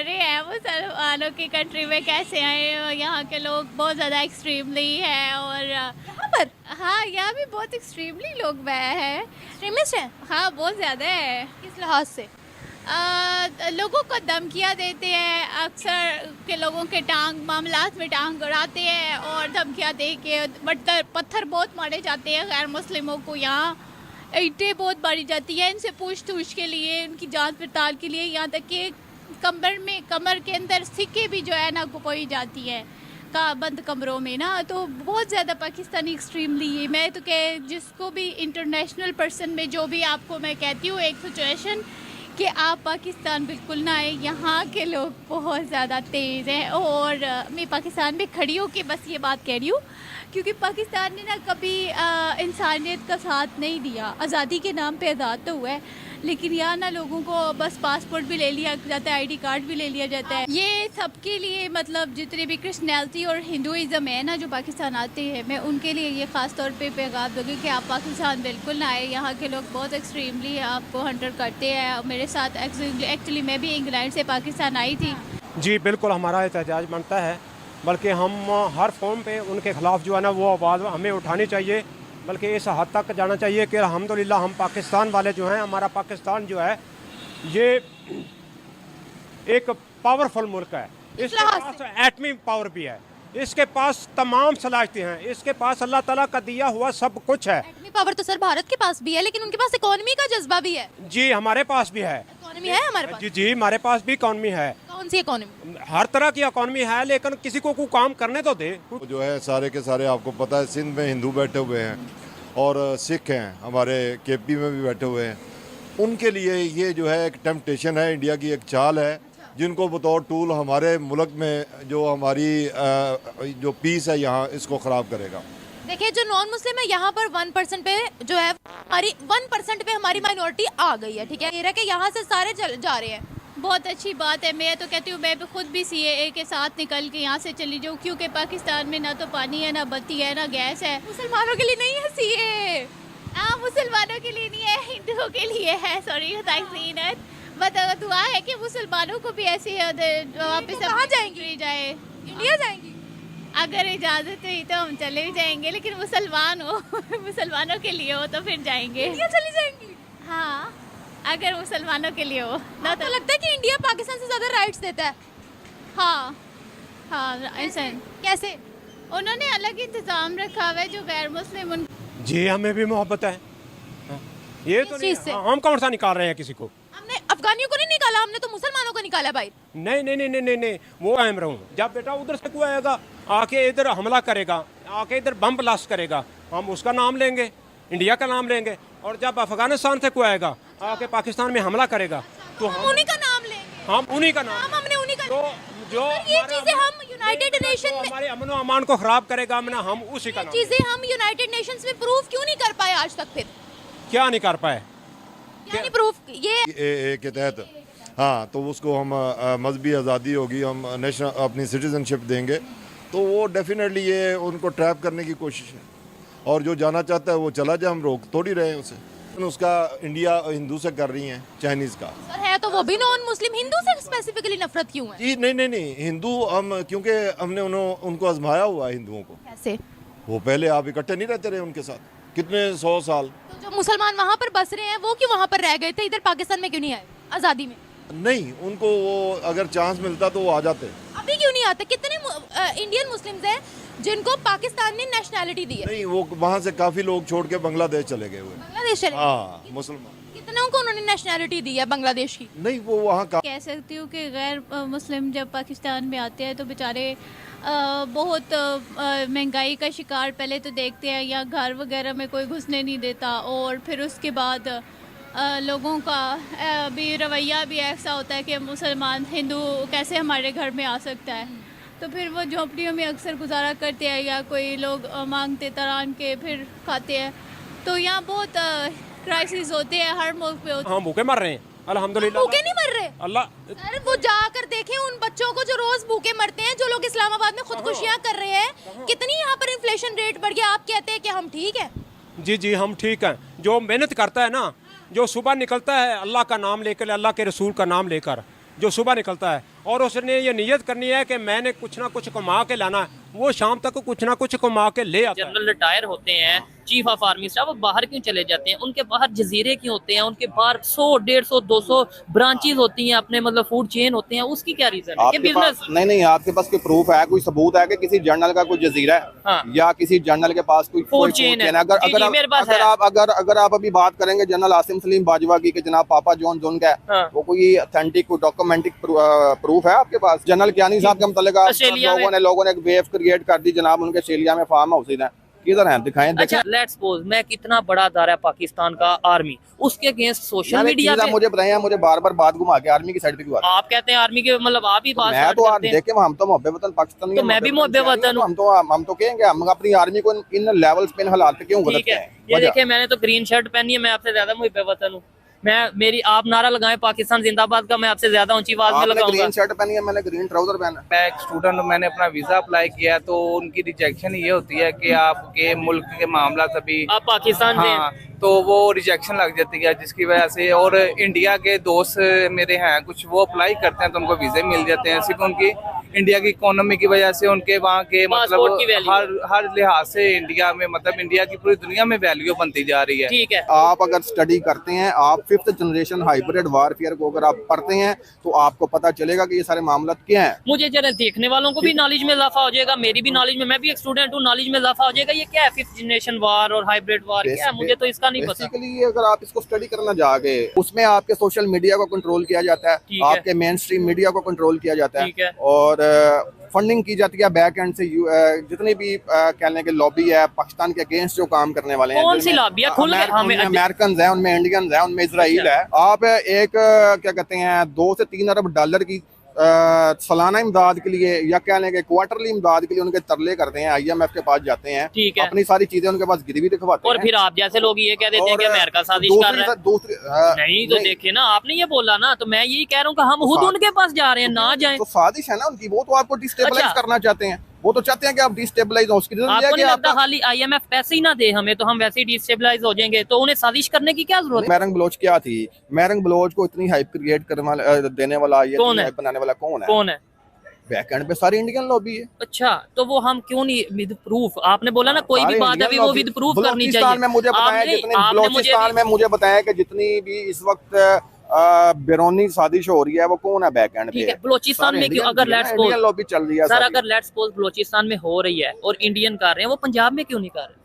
कर रहे हैं मुसलमानों की कंट्री में कैसे आए। यहाँ के लोग बहुत ज़्यादा एक्सट्रीमली है और यहाँ पर हाँ यहाँ भी बहुत एक्सट्रीमली लोग वह है। एक्सट्रीमिस्ट हैं? हाँ बहुत ज़्यादा है। किस लिहाज से? लोगों को धमकियाँ देते हैं, अक्सर के लोगों के मामलात में टांग गड़ाते हैं और धमकियाँ दे के पत्थर बहुत मारे जाते हैं गैर मुस्लिमों को। यहाँ ईंटें बहुत मारी जाती है इनसे पूछ तूछ के लिए, उनकी जांच पड़ताल के लिए। यहाँ तक कि कमर के अंदर सिक्के भी जो है ना कुपोई जाती है का बंद कमरों में ना। तो बहुत ज़्यादा पाकिस्तानी एक्सट्रीमली है। मैं तो कह जिसको भी इंटरनेशनल पर्सन में जो भी आपको मैं कहती हूँ एक सिचुएशन कि आप पाकिस्तान बिल्कुल ना आए। यहाँ के लोग बहुत ज़्यादा तेज़ हैं और मैं पाकिस्तान में खड़ी हूँ कि बस ये बात कह रही हूँ क्योंकि पाकिस्तान ने ना कभी इंसानियत का साथ नहीं दिया। आज़ादी के नाम पे आज़ाद तो हुआ है लेकिन यहाँ ना लोगों को बस पासपोर्ट भी ले लिया जाता है, आईडी कार्ड भी ले लिया जाता है। ये सबके लिए मतलब जितने भी क्रिश्चियनिटी और हिंदुइज़्म है ना जो पाकिस्तान आते हैं, मैं उनके लिए ये ख़ास तौर पे पैगाम दूँगी कि आप पाकिस्तान बिल्कुल ना आए। यहाँ के लोग बहुत एक्सट्रीमली आपको हंटर करते हैं। मेरे साथ एक्चुअली मैं भी इंग्लैंड से पाकिस्तान आई थी। जी बिल्कुल, हमारा एहतजाज बनता है, बल्कि हम हर फॉर्म पे उनके ख़िलाफ़ जो है ना वो आवाज़ हमें उठानी चाहिए, बल्कि इस हद तक जाना चाहिए कि अल्हम्दुलिल्लाह हम पाकिस्तान वाले जो हैं, हमारा पाकिस्तान जो है ये एक पावरफुल मुल्क है। इसके पास एटमी पावर भी है, इसके पास तमाम सलाहियतें हैं, इसके पास अल्लाह ताला का दिया हुआ सब कुछ है। एटमी पावर तो सर भारत के पास भी है लेकिन उनके पास इकोनॉमी का जज्बा भी है। जी हमारे पास भी है। इकोनॉमी है हमारे पास? जी हमारे पास भी इकॉनमी है। कौन सी इकोनॉमी? हर तरह की इकॉनमी है लेकिन किसी को काम करने तो दे। जो है सारे के सारे आपको पता है सिंध में हिंदू बैठे हुए हैं और सिख हैं, हमारे केपी में भी बैठे हुए हैं। उनके लिए ये जो है एक टेम्पटेशन है, इंडिया की एक चाल है जिनको बतौर टूल हमारे मुल्क में जो हमारी जो पीस है यहाँ इसको ख़राब करेगा। देखिए जो नॉन मुस्लिम है यहाँ पर 1% पे जो है हमारी 1% पे हमारी माइनॉरिटी आ गई है। ठीक है, ये रहा कि यहाँ से सारे जा रहे हैं। बहुत अच्छी बात है। मैं तो कहती हूँ मैं भी खुद भी CAA के साथ निकल के यहाँ से चली जाऊँ क्योंकि पाकिस्तान में ना तो पानी है, ना बत्ती है, ना गैस है। मुसलमानों के लिए नहीं है CAA। हाँ मुसलमानों के लिए नहीं है, हिंदुओं के लिए है। सॉरी बट दुआ है कि मुसलमानों को भी ऐसी वापस कहाँ जाएंगी? जाए इंडिया जाएंगी? अगर इजाज़त हुई तो हम चले भी जाएंगे, लेकिन मुसलमान हो मुसलमानों के लिए हो तो फिर जाएंगे। इंडिया चली जाएंगी? हाँ अगर मुसलमानों के लिए हो ना तो लगता है कि इंडिया पाकिस्तान से ज़्यादा राइट्स देता है। हाँ हाँ ऐसा कैसे? उन्होंने अलग इंतज़ाम रखा हुआ है जो गैर मुस्लिम उन जी हमें भी मोहब्बत है। ये तो नहीं, चीज़ से? हम कौन सा निकाल रहे हैं किसी को? हमने अफगानियों को नहीं निकाला, हमने तो मुसलमानों को निकाला भाई। नहीं नहीं नहीं नहीं नहीं, नहीं। वो अहम रहूँ जब बेटा उधर से कोई आएगा आके इधर हमला करेगा, आके इधर बम ब्लास्ट करेगा, हम उसका नाम लेंगे, इंडिया का नाम लेंगे। और जब अफगानिस्तान से कोई आएगा आके पाकिस्तान में हमला करेगा तो हम उन्हीं का नाम लेंगे। हम उन्हीं का नाम, हमने उन्हीं का तो जो ये चीजें हम यूनाइटेड नेशन में, हमारे अमन और अमान को खराब करेगा हम उसी का नाम। चीजें हम यूनाइटेड नेशंस में प्रूव क्यों नहीं कर पाए आज तक? फिर क्या नहीं कर पाए? क्या नहीं प्रूफ? ये ए के तहत हाँ, तो उसको हम मजहबी आज़ादी होगी, हम नेशनल अपनी सिटीजनशिप देंगे, तो वो डेफिनेटली ये उनको ट्रैप करने की कोशिश है। और जो जाना चाहता है वो चला जाए, हम रोक थोड़ी रहे हैं उसे। उसका इंडिया हिंदू से कर रही हैं, चाइनीज़ का सर है तो वो भी नॉन मुस्लिम। हिंदू से स्पेसिफिकली नफरत क्यों है? जी नहीं, हिंदू हम क्योंकि हमने उनको आजमाया हुआ है हिंदुओं को। कैसे? वो पहले आप इकट्ठे नहीं रहते रहे उनके साथ कितने 100 साल। तो जो मुसलमान वहाँ पर बस रहे हैं वो क्यों वहाँ पर रह गए थे? इधर पाकिस्तान में क्यों नहीं आए आज़ादी में? नहीं, उनको वो अगर चांस मिलता तो वो आ जाते। अभी क्यों नहीं आते? कितने इंडियन मुस्लिम्स हैं जिनको पाकिस्तान ने नेशनैलिटी दी है? नहीं, वो वहाँ से काफ़ी लोग छोड़ के बांग्लादेश चले गए हुए। बांग्लादेश चले गए? हाँ, मुसलमान। कितनों को उन्होंने नेशनैलिटी दी है बांग्लादेश की? नहीं, वो वहाँ का कह सकती हूँ कि गैर मुस्लिम जब पाकिस्तान में आते हैं तो बेचारे बहुत महंगाई का शिकार पहले तो देखते हैं, या घर वगैरह में कोई घुसने नहीं देता, और फिर उसके बाद लोगों का भी रवैया भी ऐसा होता है कि मुसलमान हिंदू कैसे हमारे घर में आ सकता है। तो फिर वो झोंपड़ियों में अक्सर गुजारा करते हैं या कोई लोग मांगते तरान के फिर खाते हैं। तो यहाँ बहुत क्राइसिस होते हैं, हर मुल्क पे होते हैं। हम भूखे मर रहे हैं अल्हम्दुलिल्लाह। भूखे नहीं मर रहे अल्लाह। सर, वो जाकर देखें उन बच्चों को जो रोज भूखे मरते हैं, जो लोग इस्लामाबाद में खुदकुशियां कर रहे हैं। कितनी यहाँ पर इन्फ्लेशन रेट बढ़ गया। आप कहते हैं कि हम ठीक है? जी हम ठीक हैं। जो मेहनत करता है ना, जो सुबह निकलता है अल्लाह का नाम लेकर, अल्लाह के रसूल का नाम लेकर, जो सुबह निकलता है, और उसने ये नीयत करनी है कि मैंने कुछ ना कुछ कमा के लाना है, वो शाम तक कुछ ना कुछ कमा के ले आता है। जनरल रिटायर होते हैं, चीफ ऑफ आर्मी स्टाफ, वो बाहर क्यों चले जाते हैं? उनके बाहर जजीरे क्यों होते हैं? उनके बाहर 100, 150, 200 ब्रांचेस होती हैं, अपने मतलब फूड चेन होते हैं, उसकी क्या रीजन है? ये आपके बिजनेस पास नहीं, आपके पास कोई प्रूफ है, कोई सबूत है कि किसी जर्नल का कोई जजीरा है, हाँ। या किसी जर्नल के पास कोई फूड चेन है? अगर आप अभी बात करेंगे जनरल आसिम सलीम बाजवा की कि जनाब पापा जॉन जोन का है, हाँ। वो कोई ऑथेंटिक कोई डॉक्यूमेंटिक प्रूफ है आपके पास? जनरल कियानी साहब के मतलब लोगों ने एक वेव क्रिएट कर दी जनाब, उनके ऑस्ट्रेलिया में फार्म हाउस है, किधर है दिखाएं। अच्छा, लेट्स सपोज मैं कितना बड़ा अदारा है पाकिस्तान का आर्मी, उसके अगेंस्ट सोशल मीडिया पे मुझे बताएं, मुझे बार-बार बात घुमा के आर्मी की साइड पे क्यों? आप कहते हैं आर्मी के मतलब आप ही बात मैं तो करते हैं। देखे हम तो मोहब्बत वतन पाकिस्तान, तो मैं भी मोहब्बत वतन हूं। हम तो कहेंगे हम अपनी आर्मी को इन लेवल्स पे हालात पे क्यों ठीक गलत है, हैं? ये देखिए मैंने तो ग्रीन शर्ट पहनी है, मैं आपसे ज्यादा मुहब्बत वतन हूँ। मेरी आप नारा लगाएं पाकिस्तान जिंदाबाद का, मैं आपसे ज्यादा ऊंची आवाज में लगाऊंगा। ग्रीन शर्ट पहनी है, मैंने ग्रीन ट्राउजर पहना। मैं एक स्टूडेंट हूँ, मैंने अपना वीजा अप्लाई किया है, तो उनकी रिजेक्शन ये होती है कि आपके मुल्क के मामला सभी आप पाकिस्तान से हैं। हाँ, तो वो रिजेक्शन लग जाती है, जिसकी वजह से। और इंडिया के दोस्त मेरे हैं कुछ, वो अप्लाई करते हैं तो उनको वीजे मिल जाते हैं, सिर्फ उनकी इंडिया की इकोनॉमी की वजह से, उनके वहाँ के पासपोर्ट की मतलब वैल्यू। हर लिहाज से इंडिया में, मतलब इंडिया की पूरी दुनिया में वैल्यू बनती जा रही है। ठीक है, आप अगर स्टडी करते हैं, आप 5th जनरेशन हाइब्रिड वारफेयर को अगर आप पढ़ते हैं, तो आपको पता चलेगा कि ये सारे मामला क्या है। मुझे जरा देखने वालों को भी नॉलेज में इजाफा हो जाएगा, मेरी भी नॉलेज में, मैं भी एक स्टूडेंट हूँ, नॉलेज में इजाफा हो जाएगा। ये क्या है 5th जनरेशन वार और हाइब्रिड वार, क्या है? मुझे तो इसका नहीं पता। बेसिकली अगर आप इसको स्टडी करना जाके, उसमें आपके सोशल मीडिया को कंट्रोल किया जाता है, ठीक है। आपके मेन स्ट्रीम मीडिया को कंट्रोल किया जाता ठीक है। है, और फंडिंग की जाती है बैक एंड से। जितनी भी कहने के लॉबी है पाकिस्तान के अगेंस्ट जो काम करने वाले हैं, कौन सी लॉबी है? खुल के हमें अमेरिकन है, उनमें इंडियंस है, उनमें इसराइल है। आप एक क्या कहते हैं 2 से 3 अरब डॉलर की सालाना इमदाद के लिए, या कहने के क्वार्टरली इमदाद के लिए उनके तरले करते हैं, IMF के पास जाते हैं, ठीक है। अपनी सारी चीजें उनके पास गिरवी दिखवाते हैं, और फिर आप जैसे लोग ये कह देते हैं कि अमेरिका साजिश कर रहा है। नहीं तो देखे ना, आपने ये बोला ना, तो मैं यही कह रहा हूँ कि हम खुद उनके पास जा रहे हैं, ना जाएं। तो साजिश है ना उनकी, वो तो आपको डिस्टेबलाइज अच्छा। करना चाहते हैं, वो तो चाहते हैं कि आप डिस्टेबलाइज हो। उसकी आपको नहीं लगता खाली IMF पैसे ही ना दे हमें तो हम वैसे ही डिस्टेबलाइज हो जाएंगे? तो उन्हें साजिश करने की क्या जरूरत है? मैरंग बलोच क्या थी? मैरंग बलोच को इतनी हाइप क्रिएट करने वाला, देने वाला, ये कौन है? हाइप बनाने वाला कौन है? कौन है? बैकएंड पे सारी इंडियन लॉबी है। अच्छा, तो वो हम क्यों नहीं विद प्रूफ? आपने बोला ना कोई भी बात है वो विद प्रूफ करनी चाहिए। बलूचिस्तान में मुझे बताया, बलूचिस्तान में मुझे बताया कि जितनी भी इस वक्त बेरोनी साजिश हो रही है, वो कौन है बैक एंड पे? ठीक है, बलूचिस्तान में क्यों? अगर लेट्स सपोज लॉबी चल रही है सर, अगर लेट्स सपोज बलूचिस्तान में हो रही है और इंडियन कर रहे हैं, वो पंजाब में क्यों नहीं कर रहे?